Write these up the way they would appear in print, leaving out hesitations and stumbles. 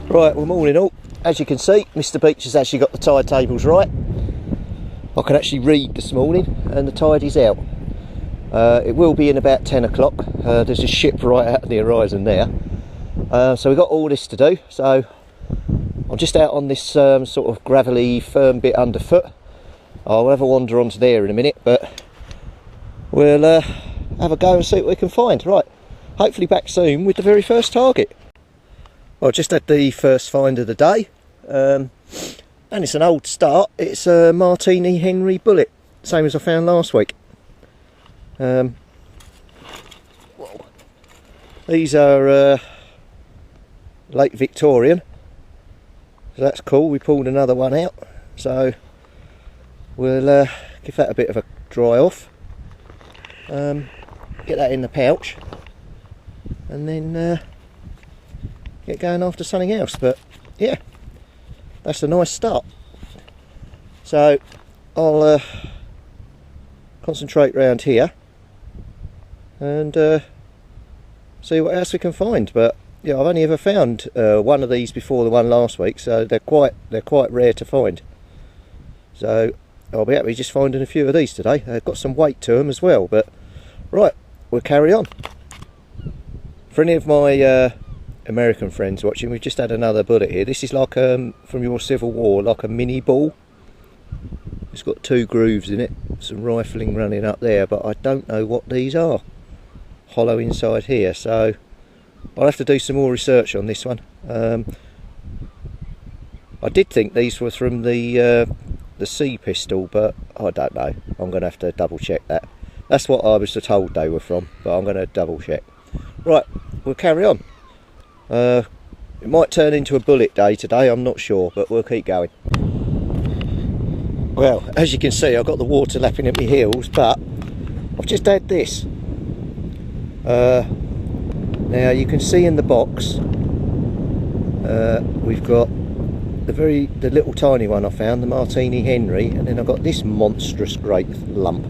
Right, well, morning all. As you can see, Mr. Beach has actually got the tide tables right. I can actually read this morning and the tide is out. It will be in about 10 o'clock. There's a ship right out of the horizon there. So we've got all this to do. So I'm just out on this sort of gravelly, firm bit underfoot. I'll have a wander onto there in a minute, but we'll have a go and see what we can find. Right, hopefully back soon with the very first target. Well, just had the first find of the day, and it's an old start. It's a Martini Henry bullet, same as I found last week. These are late Victorian, so that's cool. We pulled another one out, so we'll give that a bit of a dry off, get that in the pouch, and then get going after something else. But yeah, that's a nice start. So I'll concentrate round here and see what else we can find. But yeah, I've only ever found one of these before the one last week, so they're quite rare to find. So I'll be happy just finding a few of these today. They've got some weight to them as well. But right, we'll carry on. For any of my American friends watching, we've just had another bullet here. This is like from your Civil War, like a mini ball. It's got two grooves in it, some rifling running up there, but I don't know what these are. Hollow inside here, so I'll have to do some more research on this one. I did think these were from the C pistol, but I don't know. I'm going to have to double check that. That's what I was told they were from, but I'm going to double check. Right, we'll carry on. It might turn into a bullet day today, I'm not sure, but we'll keep going. Well, as you can see, I've got the water lapping at my heels, but I've just had this. Now you can see in the box, we've got the little tiny one I found, the Martini Henry, and then I've got this monstrous great lump.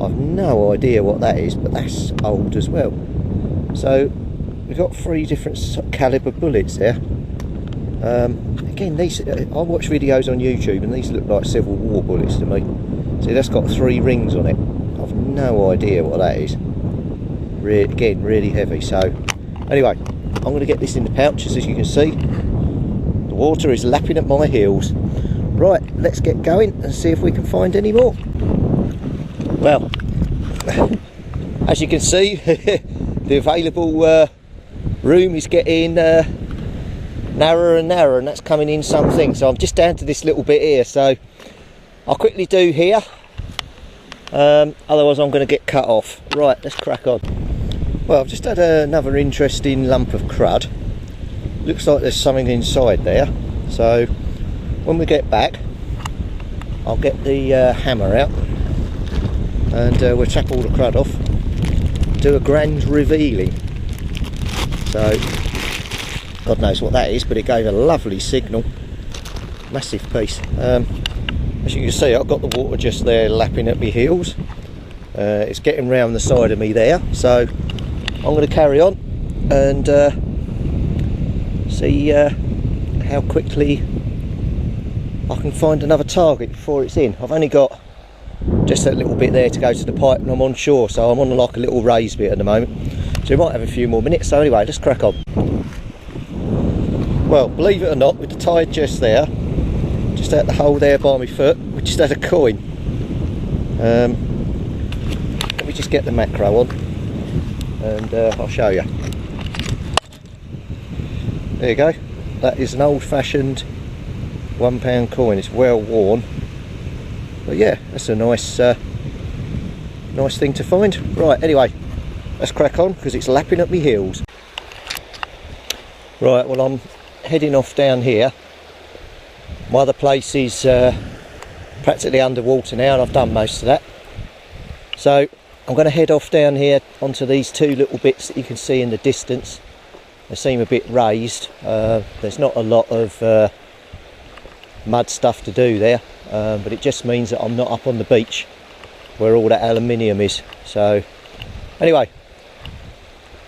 I've no idea what that is, but that's old as well. So we've got three different calibre bullets there. Again, these I watch videos on YouTube and these look like Civil War bullets to me. See, that's got 3 rings on it. I've no idea what that is. Again, really heavy. So anyway, I'm going to get this in the pouches. As you can see, the water is lapping at my heels. Right, let's get going and see if we can find any more. Well, as you can see, the available room is getting narrower and narrower, and that's coming in something. So I'm just down to this little bit here, so I'll quickly do here, otherwise I'm going to get cut off. Right, let's crack on. Well, I've just had another interesting lump of crud. Looks like there's something inside there, so when we get back I'll get the hammer out and we'll chop all the crud off, do a grand revealing. So God knows what that is, but it gave a lovely signal. Massive piece. As you can see, I've got the water just there lapping at my heels. It's getting round the side of me there, so I'm going to carry on and see how quickly I can find another target before it's in. I've only got just that little bit there to go to the pipe and I'm on shore, so I'm on like a little raised bit at the moment, so we might have a few more minutes. So anyway, let's crack on. Well, believe it or not, with the tide just there, just out the hole there by my foot, we just had a coin. Let me just get the macro on and I'll show you. There you go. That is an old-fashioned £1 coin. It's well worn, but yeah, that's a nice nice thing to find. Right, anyway, let's crack on because it's lapping at me heels. Right, well, I'm heading off down here. My other place is practically underwater now and I've done most of that, so I'm going to head off down here onto these 2 little bits that you can see in the distance. They seem a bit raised. There's not a lot of mud stuff to do there, but it just means that I'm not up on the beach where all that aluminium is. So anyway,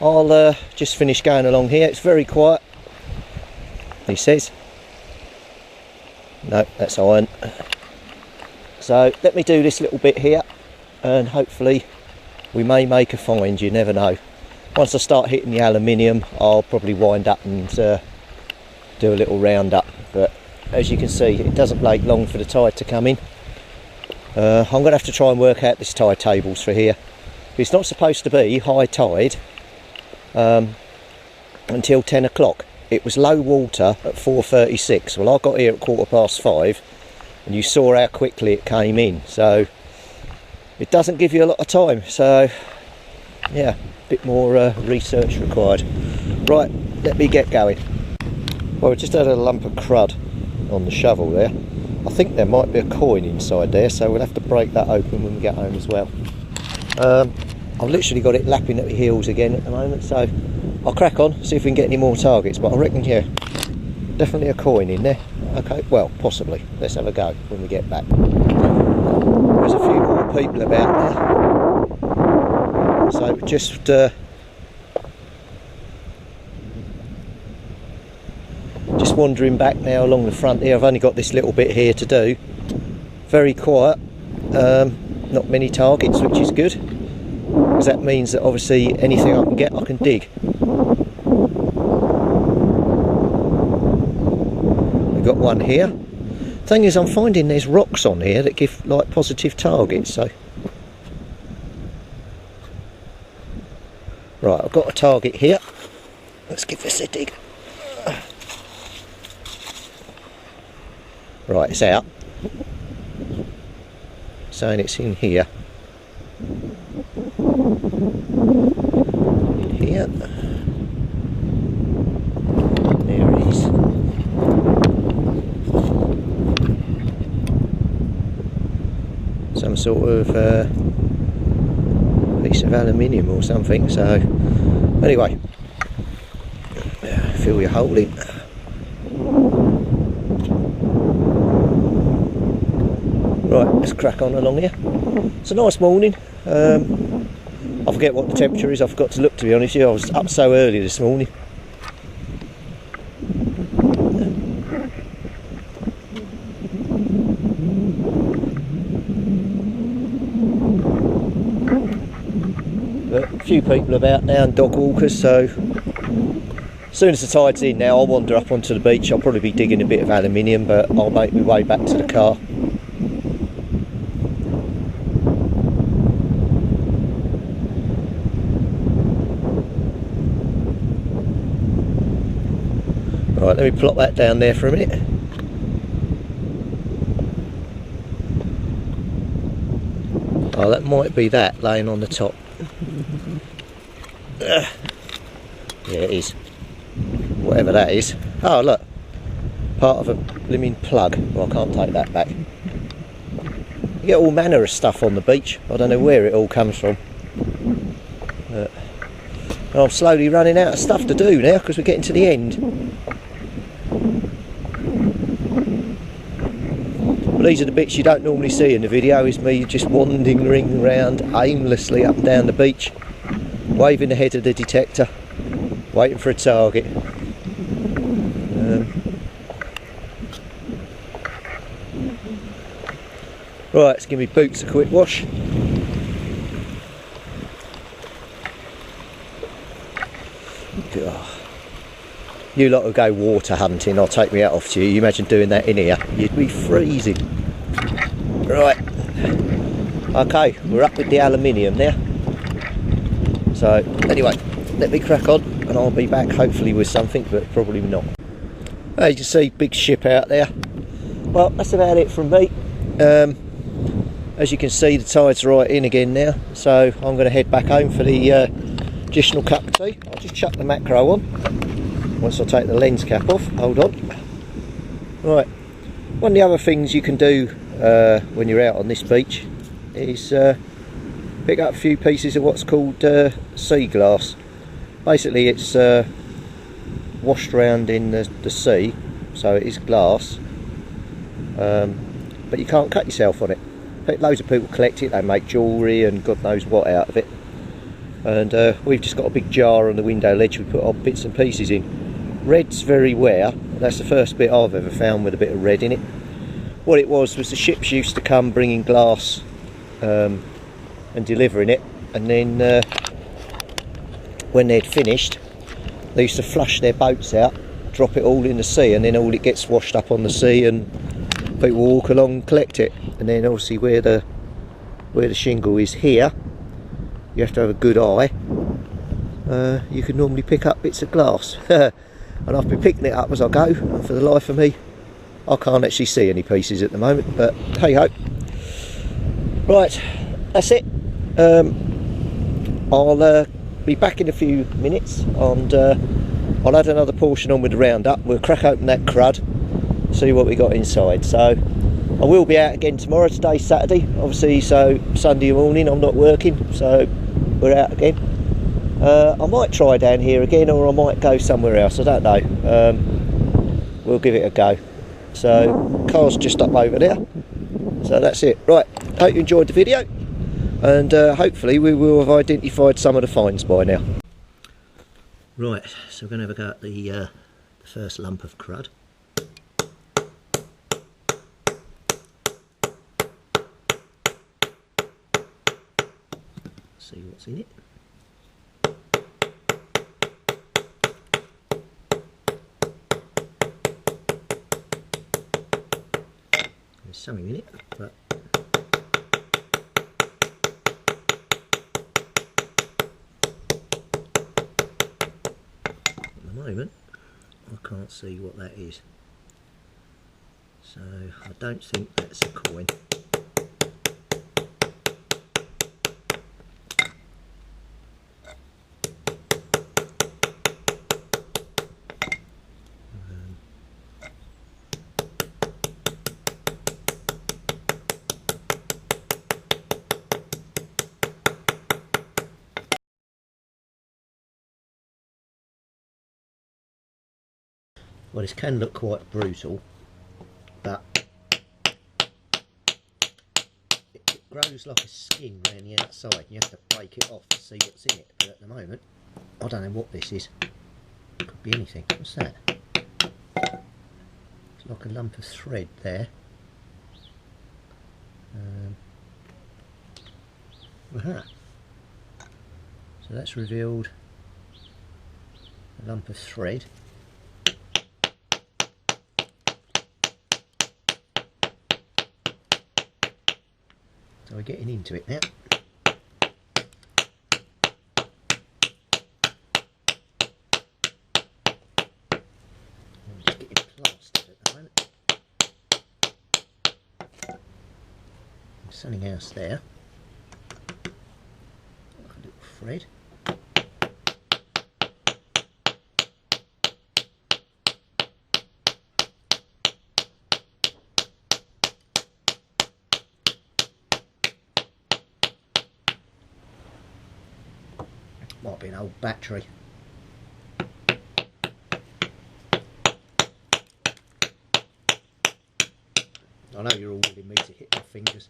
I'll just finish going along here. It's very quiet. he says. No, that's iron. So let me do this little bit here, and hopefully we may make a find, you never know. Once I start hitting the aluminium, I'll probably wind up and do a little round up. But as you can see, it doesn't take long for the tide to come in. I'm going to have to try and work out this tide tables for here. It's not supposed to be high tide until 10 o'clock. It was low water at 4:36. Well, I got here at 5:15, and you saw how quickly it came in. So it doesn't give you a lot of time. So yeah, a bit more research required. Right, let me get going. Well, we just had a lump of crud on the shovel there. I think there might be a coin inside there, so we'll have to break that open when we get home as well. I've literally got it lapping at the heels again at the moment, so I'll crack on, see if we can get any more targets. But I reckon, yeah, definitely a coin in there. Okay, well, possibly. Let's have a go when we get back. There's a few more people about there, so just wandering back now along the front here. I've only got this little bit here to do. Very quiet, not many targets, which is good, because that means that obviously anything I can get, I can dig. We've got one here. Thing is, I'm finding there's rocks on here that give like positive targets, so right, I've got a target here. Let's give this a dig. Right, it's out. Saying it's in here. In here. There it is. Some sort of piece of aluminium or something. So, anyway, feel your hole in. Right, let's crack on along here. It's a nice morning. I forget what the temperature is. I forgot to look, to be honest with you. I was up so early this morning. But a few people about now and dog walkers, so as soon as the tide's in now, I'll wander up onto the beach. I'll probably be digging a bit of aluminium, but I'll make my way back to the car. Right, let me plop that down there for a minute. Oh, that might be that laying on the top. Yeah, it is. Whatever that is. Oh, look. Part of a blimmin' plug. Well, I can't take that back. You get all manner of stuff on the beach. I don't know where it all comes from. I'm slowly running out of stuff to do now because we're getting to the end. These are the bits you don't normally see in the video, is me just wandering around aimlessly up and down the beach, waving the head of the detector, waiting for a target. Right, let's give me boots a quick wash. God. You lot will go water hunting, I'll take me out off to you. You imagine doing that in here, you'd be freezing. Right, okay, we're up with the aluminium now. So anyway, let me crack on and I'll be back hopefully with something, but probably not. As you can see, big ship out there. Well, that's about it from me. As you can see, the tide's right in again now, so I'm going to head back home for the additional cup of tea. I'll just chuck the macro on once I take the lens cap off. Hold on. Right, one of the other things you can do when you're out on this beach is pick up a few pieces of what's called sea glass. Basically it's washed around in the sea, so it is glass, but you can't cut yourself on it. Loads of people collect it, they make jewellery and God knows what out of it, and we've just got a big jar on the window ledge we put our bits and pieces in. red's very rare. That's the first bit I've ever found with a bit of red in it. What it was the ships used to come bringing glass and delivering it, and then when they'd finished, they used to flush their boats out, drop it all in the sea, and then all it gets washed up on the sea, and people walk along and collect it. And then obviously where the shingle is here, you have to have a good eye. You can normally pick up bits of glass. And I've been picking it up as I go, and for the life of me I can't actually see any pieces at the moment, but hey ho. Right, that's it. I'll be back in a few minutes, and I'll add another portion on with the roundup. We'll crack open that crud, see what we got inside. So I will be out again tomorrow. Today's Saturday obviously, so Sunday morning I'm not working, so we're out again. I might try down here again, or I might go somewhere else, I don't know. We'll give it a go. So car's just up over there, so that's it. Right, hope you enjoyed the video, and hopefully we will have identified some of the finds by now. Right, so we're going to have a go at the first lump of crud. See what's in it. There's something in it, but at the moment I can't see what that is, so I don't think that's a coin. Well, this can look quite brutal, but it grows like a skin around the outside. You have to break it off to see what's in it. But at the moment, I don't know what this is. It could be anything. What's that? It's like a lump of thread there. Aha. So that's revealed a lump of thread. So we're getting into it now. I'm just getting plastered at the moment. There's something else there. Like a little thread. Might be an old battery. I know you're all wanting me to hit my fingers.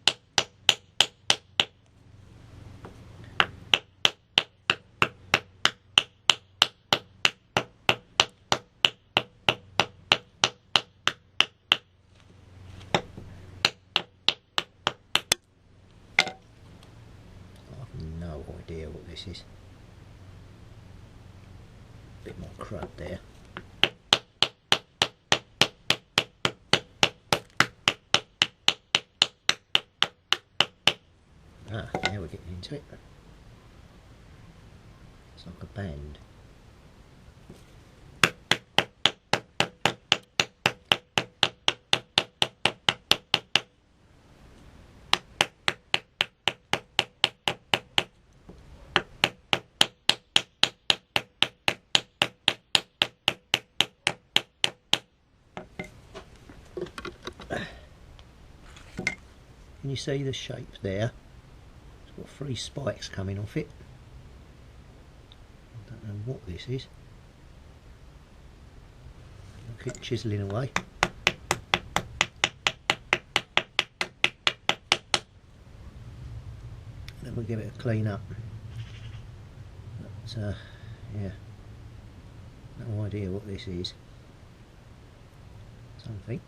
I have no idea what this is. Bit more crud there. Ah, now we're getting into it. It's like a band. Can you see the shape there? It's got 3 spikes coming off it. I don't know what this is. I'll keep chiselling away. Then we'll give it a clean up. But, yeah. No idea what this is. Something.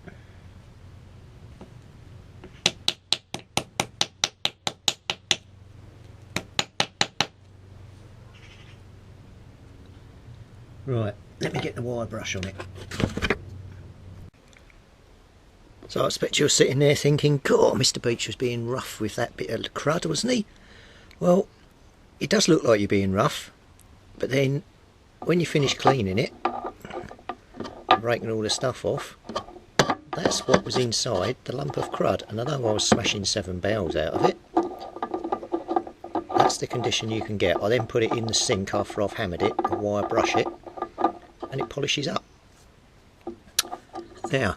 Right, let me get the wire brush on it. So I expect you're sitting there thinking, God, Mr. Beach was being rough with that bit of crud, wasn't he? Well, it does look like you're being rough, but then when you finish cleaning it, breaking all the stuff off, that's what was inside the lump of crud. And although I was smashing 7 barrels out of it, that's the condition you can get. I then put it in the sink after I've hammered it, and wire brush it, and it polishes up. Now,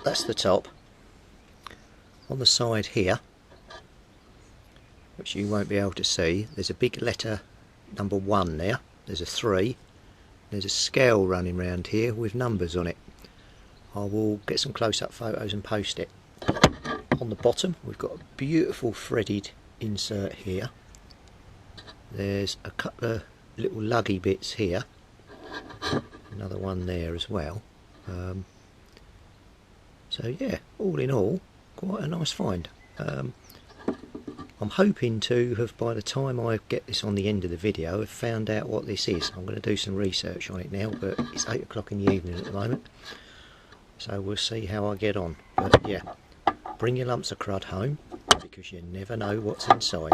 that's the top. On the side here, which you won't be able to see, there's a big letter number 1 there. There's a 3. There's a scale running around here with numbers on it. I will get some close-up photos and post it. On the bottom we've got a beautiful threaded insert here. There's a couple of little luggy bits here. Another one there as well. So yeah, all in all, quite a nice find. I'm hoping to have, by the time I get this on the end of the video, have found out what this is. I'm going to do some research on it now, but it's 8 o'clock in the evening at the moment, so we'll see how I get on. But yeah, bring your lumps of crud home, because you never know what's inside.